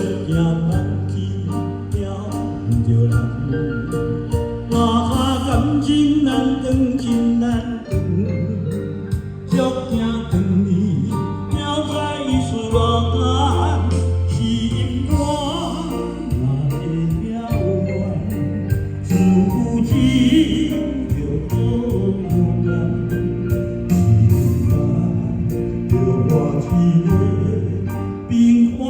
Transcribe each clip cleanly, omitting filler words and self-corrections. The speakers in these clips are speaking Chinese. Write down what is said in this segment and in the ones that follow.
行放弃了不着人，感情难断，真难断，足惊长年了在思乱，心肝若会了乱，思情就好难，情难着我一个平凡。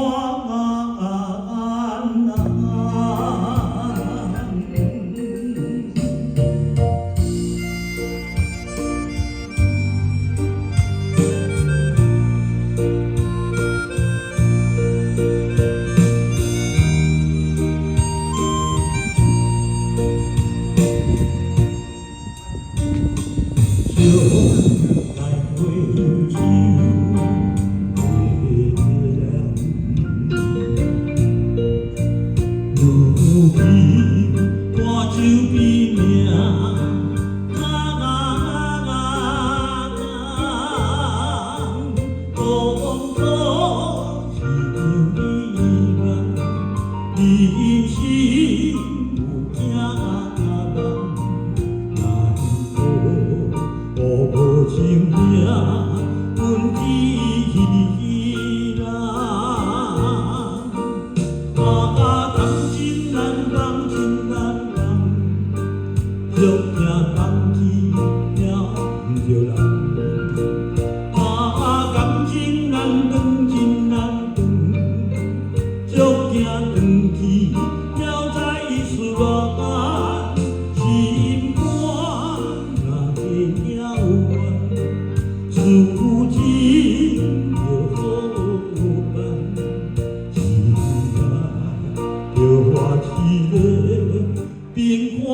在回首如今大酒比命，当作是场意外，人生有惊梦。无情命，阮只人。感情难放，真难放，足惊放弃了不着人。感情难断，真难断，足惊断去了在思乱，心肝若会了乱，思情就好办，情难着我一个平凡。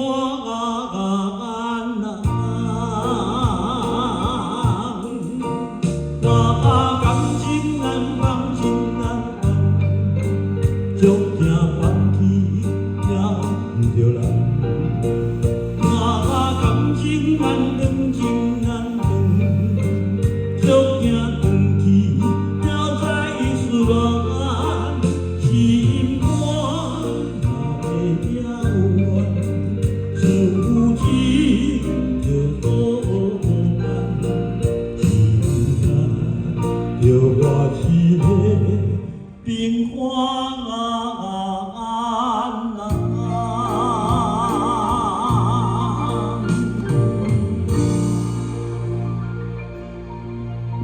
感情难放，真难放，足惊放弃了不着人。感情难断，真难断，足惊断去了在思乱，心肝若会了乱，思情就好办，情难着我一个平凡。